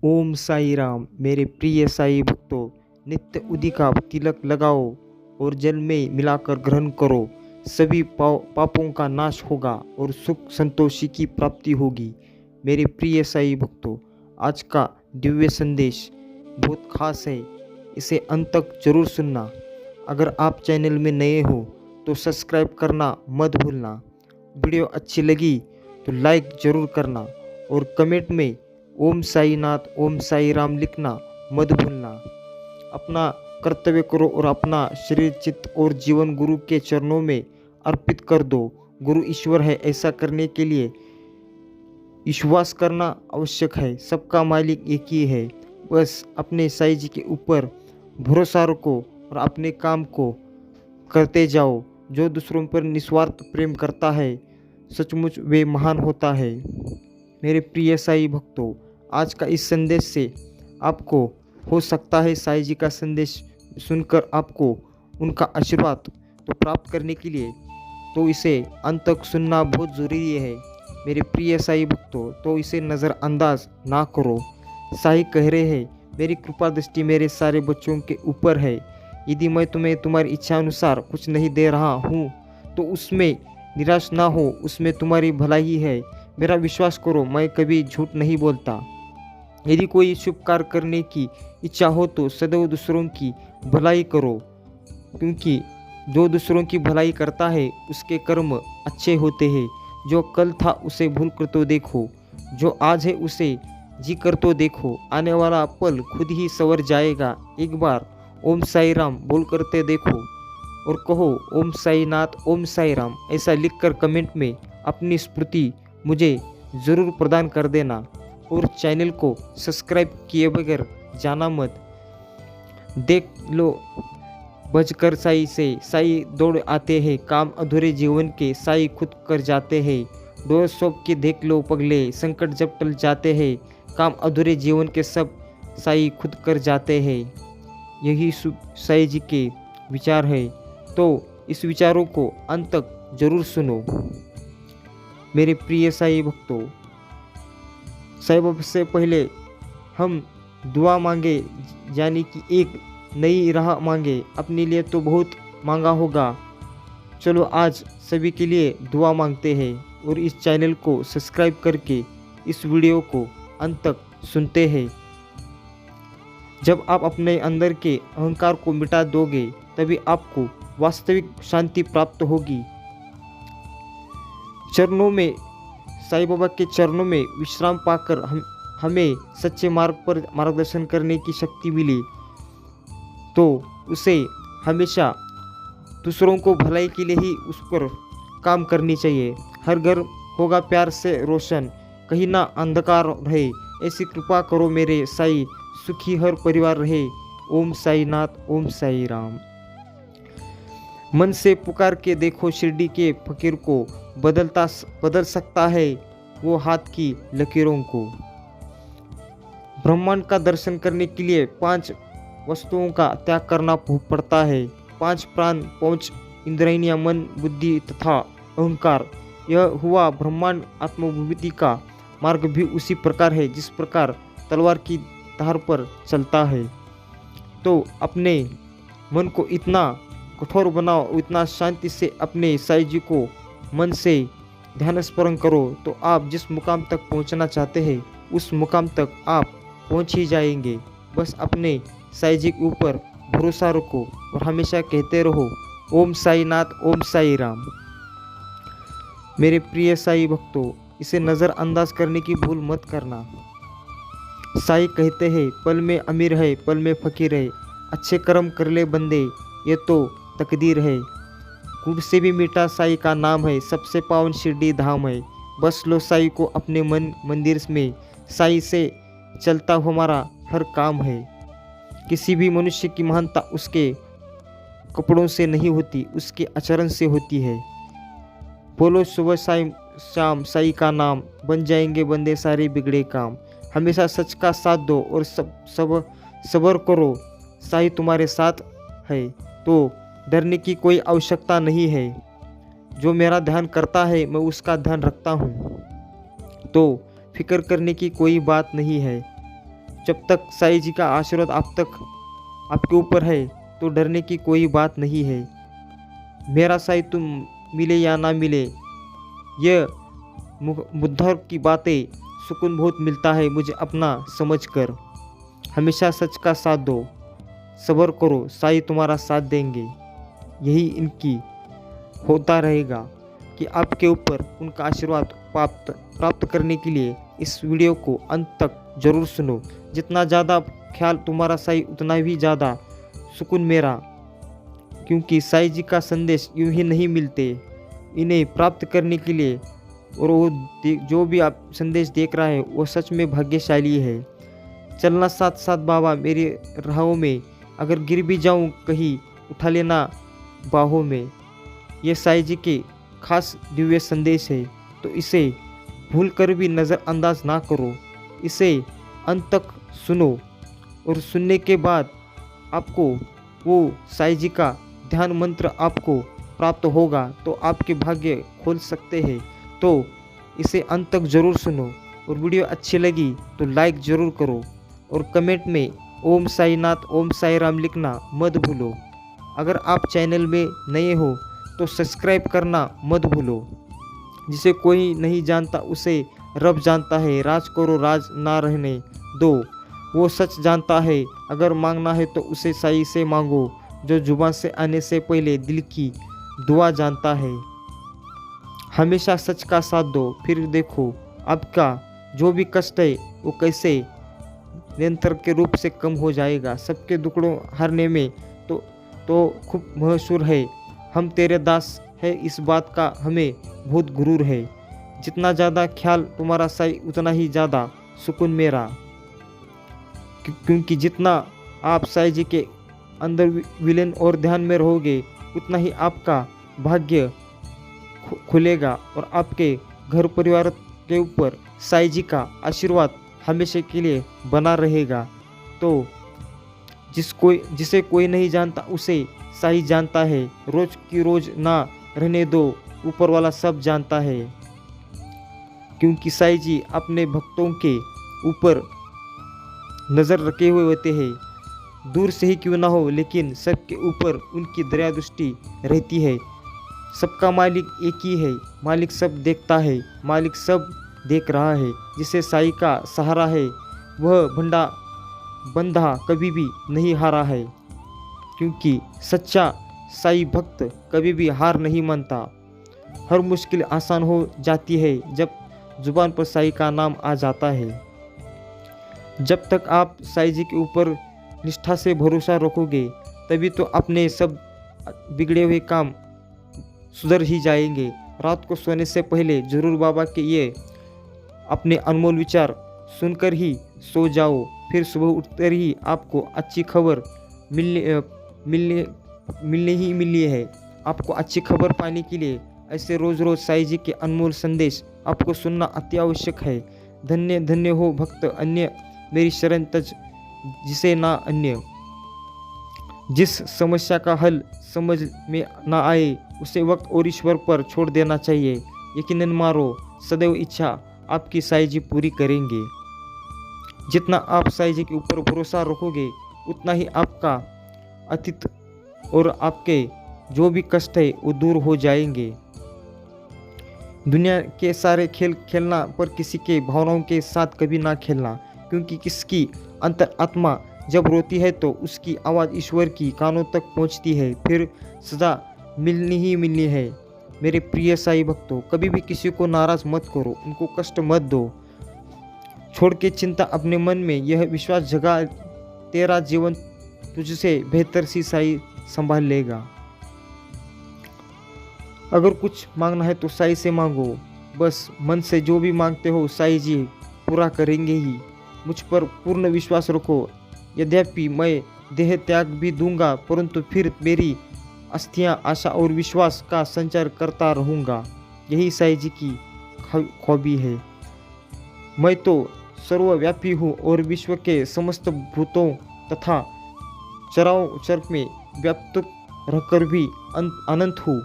ओम साई राम। मेरे प्रिय साई भक्तों, नित्य उदी का तिलक लगाओ और जल में मिलाकर ग्रहण करो। सभी पापों का नाश होगा और सुख संतोषी की प्राप्ति होगी। मेरे प्रिय साई भक्तों, आज का दिव्य संदेश बहुत खास है, इसे अंत तक जरूर सुनना। अगर आप चैनल में नए हो तो सब्सक्राइब करना मत भूलना। वीडियो अच्छी लगी तो लाइक जरूर करना और कमेंट में ओम साई नाथ ओम साई राम लिखना मत भूलना। अपना कर्तव्य करो और अपना शरीर चित्त और जीवन गुरु के चरणों में अर्पित कर दो। गुरु ईश्वर है, ऐसा करने के लिए विश्वास करना आवश्यक है। सबका मालिक एक ही है। बस अपने साई जी के ऊपर भरोसा रखो और अपने काम को करते जाओ। जो दूसरों पर निस्वार्थ प्रेम करता है सचमुच वे महान होता है। मेरे प्रिय साई भक्तों, आज का इस संदेश से आपको हो सकता है साई जी का संदेश सुनकर आपको उनका आशीर्वाद तो प्राप्त करने के लिए तो इसे अंत तक सुनना बहुत ज़रूरी है। मेरे प्रिय साई भक्तों, तो इसे नज़रअंदाज ना करो। साई कह रहे हैं, मेरी कृपा दृष्टि मेरे सारे बच्चों के ऊपर है। यदि मैं तुम्हें तुम्हारी इच्छा अनुसार कुछ नहीं दे रहा हूँ तो उसमें निराश ना हो, उसमें तुम्हारी भलाई है। मेरा विश्वास करो, मैं कभी झूठ नहीं बोलता। यदि कोई शुभ कार्य करने की इच्छा हो तो सदैव दूसरों की भलाई करो, क्योंकि जो दूसरों की भलाई करता है उसके कर्म अच्छे होते हैं। जो कल था उसे भूल कर तो देखो, जो आज है उसे जी कर तो देखो। आने वाला पल खुद ही संवर जाएगा। एक बार ओम साई राम बोल करते देखो और कहो ओम साई नाथ ओम साई राम। ऐसा लिखकर कमेंट में अपनी स्मृति मुझे ज़रूर प्रदान कर देना और चैनल को सब्सक्राइब किए बगैर जाना मत। देख लो बजकर साई से, साई दौड़ आते हैं। काम अधूरे जीवन के साई खुद कर जाते हैं। डोर सौंप के देख लो पगले, संकट जब टल जाते हैं। काम अधूरे जीवन के सब साई खुद कर जाते हैं। यही साई जी के विचार है, तो इस विचारों को अंत तक जरूर सुनो। मेरे प्रिय साई भक्तों, साई बाबा से पहले हम दुआ मांगे, यानी कि एक नई राह मांगे। अपने लिए तो बहुत मांगा होगा। चलो आज सभी के लिए दुआ मांगते हैं और इस चैनल को सब्सक्राइब करके इस वीडियो को अंत तक सुनते हैं। जब आप अपने अंदर के अहंकार को मिटा दोगे तभी आपको वास्तविक शांति प्राप्त होगी। चरणों में, साईं बाबा के चरणों में विश्राम पाकर हमें सच्चे मार्ग पर मार्गदर्शन करने की शक्ति मिली, तो उसे हमेशा दूसरों को भलाई के लिए ही उस पर काम करनी चाहिए। हर घर होगा प्यार से रोशन, कहीं ना अंधकार रहे। ऐसी कृपा करो मेरे साई, सुखी हर परिवार रहे। ओम साई नाथ ओम साई राम। मन से पुकार के देखो शिरडी के फकीर को, बदल सकता है वो हाथ की लकीरों को। ब्रह्मांड का दर्शन करने के लिए 5 वस्तुओं का त्याग करना पड़ता है। 5 प्राण, 5 इंद्रियां, मन, बुद्धि तथा अहंकार। यह हुआ ब्रह्मांड। आत्मविभूति का मार्ग भी उसी प्रकार है जिस प्रकार तलवार की धार पर चलता है। तो अपने मन को इतना कठोर बनाओ, इतना शांति से अपने साई जी को मन से ध्यान स्मरण करो, तो आप जिस मुकाम तक पहुंचना चाहते हैं उस मुकाम तक आप पहुंच ही जाएंगे। बस अपने साई जी के ऊपर भरोसा रखो और हमेशा कहते रहो ओम साई नाथ ओम साई राम। मेरे प्रिय साई भक्तों, इसे नज़रअंदाज करने की भूल मत करना। साई कहते हैं, पल में अमीर है पल में फकीर है। अच्छे कर्म कर ले बंदे, ये तो तकदीर है। गुड़ से भी मीठा साई का नाम है, सबसे पावन शिरडी धाम है। बस लो साई को अपने मन मंदिर में, साई से चलता हमारा हर काम है। किसी भी मनुष्य की महानता उसके कपड़ों से नहीं होती, उसके आचरण से होती है। बोलो सुबह साई शाम साई का नाम, बन जाएंगे बंदे सारे बिगड़े काम। हमेशा सच का साथ दो और सब्र करो, साई तुम्हारे साथ है तो डरने की कोई आवश्यकता नहीं है। जो मेरा ध्यान करता है मैं उसका ध्यान रखता हूँ, तो फिक्र करने की कोई बात नहीं है। जब तक साईं जी का आशीर्वाद आपके ऊपर है तो डरने की कोई बात नहीं है। मेरा साईं तुम मिले या ना मिले, यह मुद्दा की बातें सुकून बहुत मिलता है मुझे अपना समझकर। हमेशा सच का साथ दो, सब्र करो, साईं तुम्हारा साथ देंगे। यही इनकी होता रहेगा कि आपके ऊपर उनका आशीर्वाद प्राप्त करने के लिए इस वीडियो को अंत तक जरूर सुनो। जितना ज़्यादा ख्याल तुम्हारा साईं उतना ही ज़्यादा सुकून मेरा, क्योंकि साईं जी का संदेश यूं ही नहीं मिलते। इन्हें प्राप्त करने के लिए और वो जो भी आप संदेश देख रहा है वो सच में भाग्यशाली है। चलना साथ साथ बाबा मेरी राहों में, अगर गिर भी जाऊं कहीं उठा लेना बाहों में। ये साईं जी के खास दिव्य संदेश है, तो इसे भूल कर भी नज़रअंदाज ना करो। इसे अंत तक सुनो और सुनने के बाद आपको वो साईं जी का ध्यान मंत्र आपको प्राप्त होगा, तो आपके भाग्य खोल सकते हैं। तो इसे अंत तक ज़रूर सुनो और वीडियो अच्छी लगी तो लाइक ज़रूर करो और कमेंट में ओम साईनाथ ओम साई राम लिखना मत भूलो। अगर आप चैनल में नए हो तो सब्सक्राइब करना मत भूलो। जिसे कोई नहीं जानता उसे रब जानता है, राज करो राज ना रहने दो। वो सच जानता है, अगर मांगना है तो उसे साईं से मांगो, जो जुबान से आने से पहले दिल की दुआ जानता है। हमेशा सच का साथ दो, फिर देखो आपका जो भी कष्ट है वो कैसे निरंतर के रूप से कम हो जाएगा। सबके दुखड़ों हारने में तो खूब मशहूर है, हम तेरे दास है, इस बात का हमें बहुत गुरूर है। जितना ज़्यादा ख्याल तुम्हारा साईं उतना ही ज़्यादा सुकून मेरा, क्योंकि जितना आप साईं जी के अंदर विलीन और ध्यान में रहोगे उतना ही आपका भाग्य खुलेगा और आपके घर परिवार के ऊपर साईं जी का आशीर्वाद हमेशा के लिए बना रहेगा। तो जिसे कोई नहीं जानता उसे साईं जानता है, रोज की रोज ना रहने दो, ऊपर वाला सब जानता है। क्योंकि साईं जी अपने भक्तों के ऊपर नज़र रखे हुए होते हैं, दूर से ही क्यों ना हो, लेकिन सबके ऊपर उनकी दया दृष्टि रहती है। सबका मालिक एक ही है, मालिक सब देखता है, मालिक सब देख रहा है। जिसे साईं का सहारा है वह बंधा कभी भी नहीं हारा है, क्योंकि सच्चा साईं भक्त कभी भी हार नहीं मानता। हर मुश्किल आसान हो जाती है जब जुबान पर साईं का नाम आ जाता है। जब तक आप साईं जी के ऊपर निष्ठा से भरोसा रखोगे तभी तो अपने सब बिगड़े हुए काम सुधर ही जाएंगे। रात को सोने से पहले जरूर बाबा के ये अपने अनमोल विचार सुनकर ही सो जाओ, फिर सुबह उठकर ही आपको अच्छी खबर मिलनी है। आपको अच्छी खबर पाने के लिए ऐसे रोज़ रोज़ साईं जी के अनमोल संदेश आपको सुनना अति आवश्यक है। धन्य धन्य हो भक्त अन्य मेरी शरण तज जिसे ना अन्य। जिस समस्या का हल समझ में ना आए उसे वक्त और ईश्वर पर छोड़ देना चाहिए। यकीनन मारो सदैव इच्छा आपकी साईं जी पूरी करेंगे। जितना आप साईं जी के ऊपर भरोसा रखोगे उतना ही आपका अतीत और आपके जो भी कष्ट है वो दूर हो जाएंगे। दुनिया के सारे खेल खेलना पर किसी के भावनाओं के साथ कभी ना खेलना, क्योंकि किसकी अंतर आत्मा जब रोती है तो उसकी आवाज़ ईश्वर की कानों तक पहुंचती है, फिर सजा मिलनी ही मिलनी है। मेरे प्रिय साईं भक्तों, कभी भी किसी को नाराज़ मत करो, उनको कष्ट मत दो। छोड़ के चिंता अपने मन में, यह विश्वास जगा, तेरा जीवन तुझसे बेहतर सी साईं संभाल लेगा। अगर कुछ मांगना है तो साईं से मांगो, बस मन से जो भी मांगते हो साईं जी पूरा करेंगे ही। मुझ पर पूर्ण विश्वास रखो। यद्यपि मैं देह त्याग भी दूंगा, परंतु फिर मेरी अस्थियां आशा और विश्वास का संचार करता रहूँगा। यही साईं जी की खूबी है। मैं तो सर्वव्यापी हूँ और विश्व के समस्त भूतों तथा चराचर में व्याप्त रहकर भी अनंत हूँ,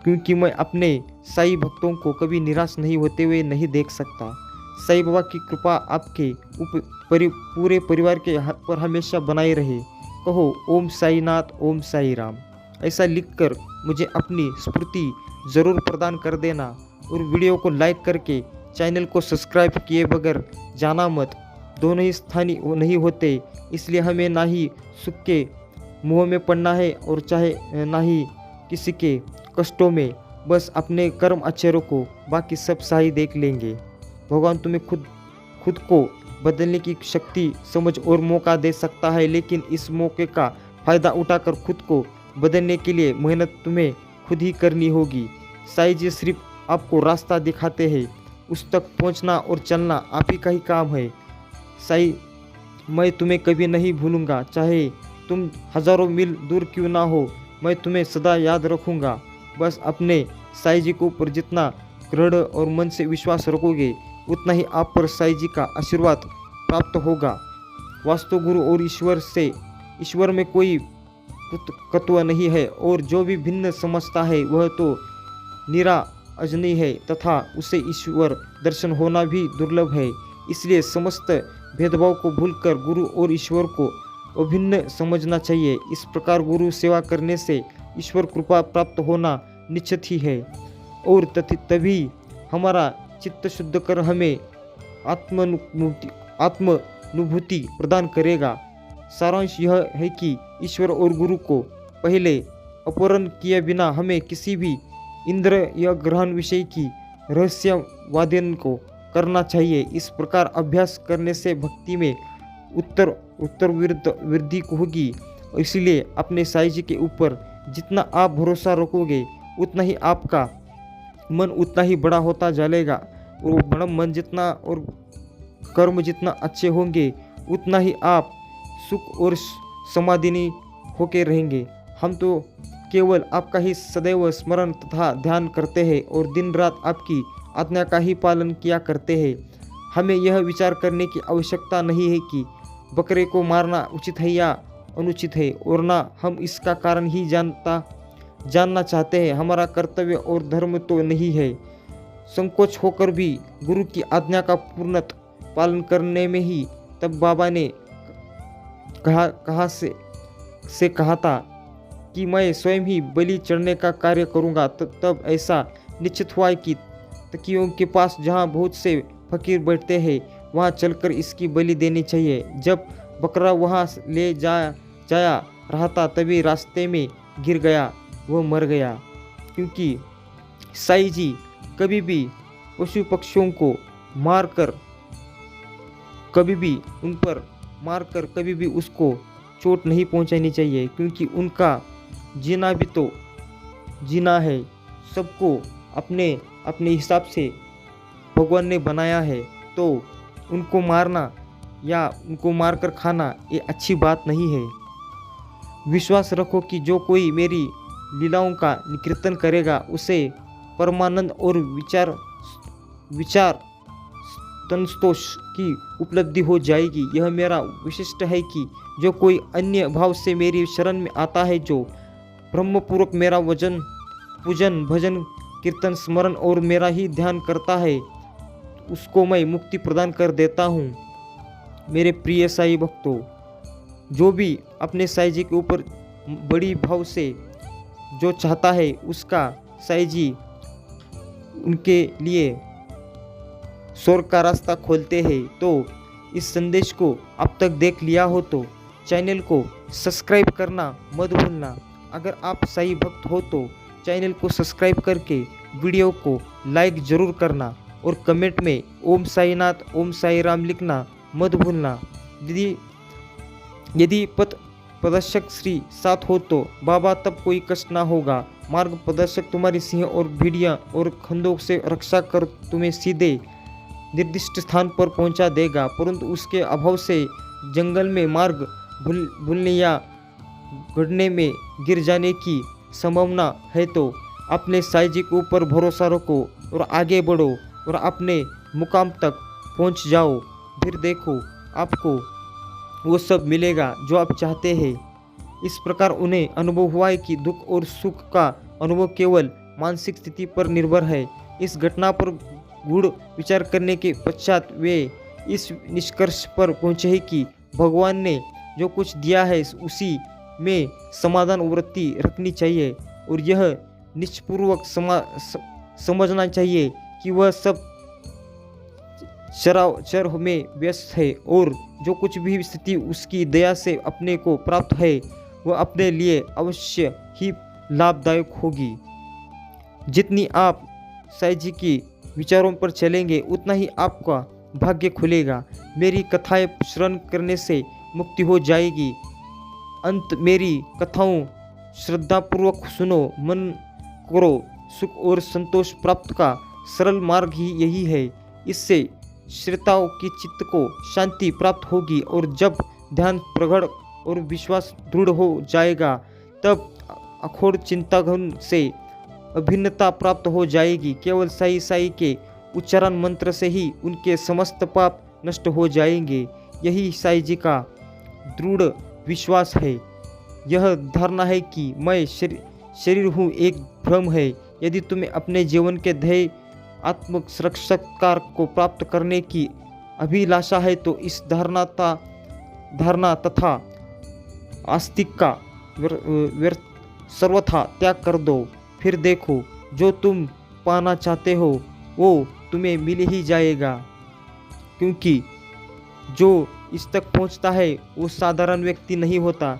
क्योंकि मैं अपने साईं भक्तों को कभी निराश नहीं होते हुए नहीं देख सकता। साईं बाबा की कृपा आपके पूरे परिवार के पर हमेशा बनाए रहे। कहो ओम साईनाथ, ओम साई राम। ऐसा लिखकर मुझे अपनी स्फूर्ति ज़रूर प्रदान कर देना और वीडियो को लाइक करके चैनल को सब्सक्राइब किए बगैर जाना मत। दोनों ही स्थानीय नहीं होते, इसलिए हमें ना ही सुख के मुँह में पड़ना है और चाहे ना ही किसी के कष्टों में। बस अपने कर्म अच्छे रखो, बाकी सब सही देख लेंगे। भगवान तुम्हें खुद को बदलने की शक्ति, समझ और मौका दे सकता है, लेकिन इस मौके का फ़ायदा उठाकर खुद को बदलने के लिए मेहनत तुम्हें खुद ही करनी होगी। साईं जी सिर्फ आपको रास्ता दिखाते हैं, उस तक पहुंचना और चलना आप ही का ही काम है। साईं, मैं तुम्हें कभी नहीं भूलूंगा, चाहे तुम हज़ारों मील दूर क्यों ना हो, मैं तुम्हें सदा याद रखूंगा। बस अपने साईं जी के ऊपर जितना दृढ़ और मन से विश्वास रखोगे, उतना ही आप पर साईं जी का आशीर्वाद प्राप्त होगा। वास्तु गुरु और ईश्वर में कोई तत्व नहीं है, और जो भी भिन्न समझता है वह तो निरा अजनी है तथा उसे ईश्वर दर्शन होना भी दुर्लभ है। इसलिए समस्त भेदभाव को भूलकर गुरु और ईश्वर को अभिन्न समझना चाहिए। इस प्रकार गुरु सेवा करने से ईश्वर कृपा प्राप्त होना निश्चित ही है, और तभी हमारा चित्त शुद्ध कर हमें आत्मानुभूति प्रदान करेगा। सारांश यह है कि ईश्वर और गुरु को पहले अपहरण किए बिना हमें किसी भी इंद्र या ग्रहण विषय की रहस्यवादन को करना चाहिए। इस प्रकार अभ्यास करने से भक्ति में उत्तर वृद्धि होगी। इसलिए अपने साईं जी के ऊपर जितना आप भरोसा रखोगे, उतना ही आपका मन उतना ही बड़ा होता जाएगा, और बड़ा मन जितना और कर्म जितना अच्छे होंगे, उतना ही आप सुख और समाधिनी होके रहेंगे। हम तो केवल आपका ही सदैव स्मरण तथा ध्यान करते हैं और दिन रात आपकी आज्ञा का ही पालन किया करते हैं। हमें यह विचार करने की आवश्यकता नहीं है कि बकरे को मारना उचित है या अनुचित है, और ना हम इसका कारण ही जानना चाहते हैं। हमारा कर्तव्य और धर्म तो नहीं है। संकोच होकर भी गुरु की आज्ञा का पूर्णत पालन करने में ही तब बाबा ने कहा था कि मैं स्वयं ही बलि चढ़ने का कार्य करूंगा। तब ऐसा निश्चित हुआ कि तकियों के पास जहाँ बहुत से फकीर बैठते हैं, वहाँ चलकर इसकी बलि देनी चाहिए। जब बकरा वहाँ ले जाया रहा था, तभी रास्ते में गिर गया, वह मर गया। क्योंकि साईं जी कभी भी पशु पक्षियों को मारकर कभी भी उसको चोट नहीं पहुंचानी चाहिए, क्योंकि उनका जीना भी तो जीना है। सबको अपने अपने हिसाब से भगवान ने बनाया है, तो उनको मारना या उनको मारकर खाना ये अच्छी बात नहीं है। विश्वास रखो कि जो कोई मेरी लीलाओं का कीर्तन करेगा, उसे परमानंद और विचार संतोष की उपलब्धि हो जाएगी। यह मेरा विशिष्ट है कि जो कोई अन्य भाव से मेरी शरण में आता है, जो ब्रह्मपूर्वक मेरा पूजन भजन कीर्तन स्मरण और मेरा ही ध्यान करता है, उसको मैं मुक्ति प्रदान कर देता हूँ। मेरे प्रिय साईं भक्तों, जो भी अपने साईं जी के ऊपर बड़ी भाव से जो चाहता है, उसका साईं जी उनके लिए स्वर्ग का रास्ता खोलते हैं। तो इस संदेश को अब तक देख लिया हो तो चैनल को सब्सक्राइब करना मत भूलना। अगर आप साईं भक्त हो तो चैनल को सब्सक्राइब करके वीडियो को लाइक ज़रूर करना, और कमेंट में ओम साईनाथ, ओम साई राम लिखना मत भूलना। यदि पथ प्रदर्शक श्री साथ हो तो बाबा तब कोई कष्ट ना होगा। मार्ग प्रदर्शक तुम्हारी सिंह और भेड़िया और खंडों से रक्षा कर तुम्हें सीधे निर्दिष्ट स्थान पर पहुंचा देगा, परंतु उसके अभाव से जंगल में मार्ग भूलने या गड्ढे में गिर जाने की संभावना है। तो अपने साईं जी के ऊपर भरोसा रखो और आगे बढ़ो और अपने मुकाम तक पहुंच जाओ। फिर देखो आपको वो सब मिलेगा जो आप चाहते हैं। इस प्रकार उन्हें अनुभव हुआ है कि दुख और सुख का अनुभव केवल मानसिक स्थिति पर निर्भर है। इस घटना पर गूढ़ विचार करने के पश्चात वे इस निष्कर्ष पर पहुँचे हैं कि भगवान ने जो कुछ दिया है उसी में समाधान वृत्ति रखनी चाहिए और यह निश्चयपूर्वक समझना चाहिए कि वह सब चराचर में व्यस्त है और जो कुछ भी स्थिति उसकी दया से अपने को प्राप्त है वह अपने लिए अवश्य ही लाभदायक होगी। जितनी आप साईं जी की विचारों पर चलेंगे उतना ही आपका भाग्य खुलेगा। मेरी कथाएं श्रवण करने से मुक्ति हो जाएगी। अंत मेरी कथाओं श्रद्धापूर्वक सुनो, मन करो, सुख और संतोष प्राप्त का सरल मार्ग ही यही है। इससे श्रोताओं की चित्त को शांति प्राप्त होगी और जब ध्यान प्रगाढ़ और विश्वास दृढ़ हो जाएगा तब अखोड़ चिंताघन से अभिन्नता प्राप्त हो जाएगी। केवल साई साई के उच्चारण मंत्र से ही उनके समस्त पाप नष्ट हो जाएंगे। यही साई जी का दृढ़ विश्वास है। यह धारणा है कि मैं शरीर हूँ एक भ्रम है। यदि तुम्हें अपने जीवन के ध्येय आत्म साक्षात्कार को प्राप्त करने की अभिलाषा है तो इस धारणा तथा आस्तिक का सर्वथा त्याग कर दो। फिर देखो जो तुम पाना चाहते हो वो तुम्हें मिल ही जाएगा, क्योंकि जो इस तक पहुंचता है वो साधारण व्यक्ति नहीं होता।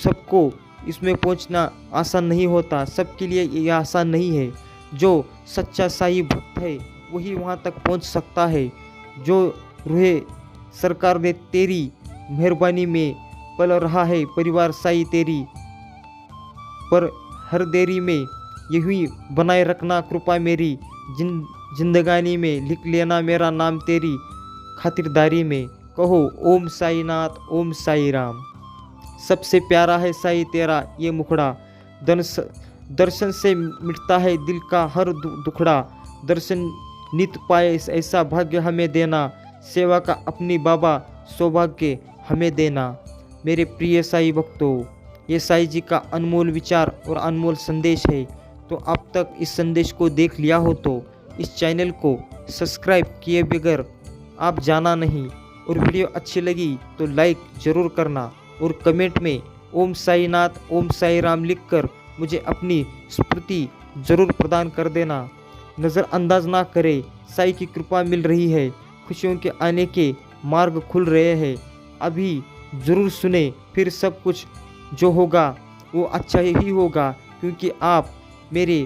सबको इसमें पहुंचना आसान नहीं होता, सबके लिए ये आसान नहीं है। जो सच्चा साई भक्त है वही वहाँ तक पहुँच सकता है। जो रूहे सरकार ने तेरी मेहरबानी में पल रहा है परिवार साई तेरी पर हर देरी में यही बनाए रखना कृपा मेरी। जिंदगानी में लिख लेना मेरा नाम तेरी खातिरदारी में। कहो ओम साई नाथ ओम साई राम। सबसे प्यारा है साई तेरा ये मुखड़ा, दर्शन से मिटता है दिल का हर दुखड़ा। दर्शन नित पाए ऐसा भाग्य हमें देना, सेवा का अपनी बाबा सौभाग्य हमें देना। मेरे प्रिय साई भक्तों, ये साई जी का अनमोल विचार और अनमोल संदेश है। तो आप तक इस संदेश को देख लिया हो तो इस चैनल को सब्सक्राइब किए बगैर आप जाना नहीं। और वीडियो अच्छी लगी तो लाइक ज़रूर करना और कमेंट में ओम साई नाथ ओम साई राम लिखकर मुझे अपनी स्मृति जरूर प्रदान कर देना। नज़रअंदाज ना करें, साई की कृपा मिल रही है, खुशियों के आने के मार्ग खुल रहे हैं। अभी ज़रूर सुने, फिर सब कुछ जो होगा वो अच्छा ही होगा, क्योंकि आप मेरे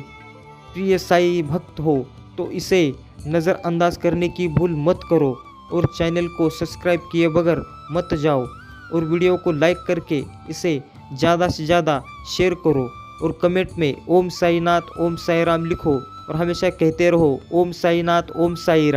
प्रिय साई भक्त हो। तो इसे नज़रअंदाज करने की भूल मत करो और चैनल को सब्सक्राइब किए बगैर मत जाओ और वीडियो को लाइक करके इसे ज़्यादा से ज़्यादा शेयर करो और कमेंट में ओम साई नाथ ओम साई राम लिखो और हमेशा कहते रहो ओम साई नाथ ओम साई राम।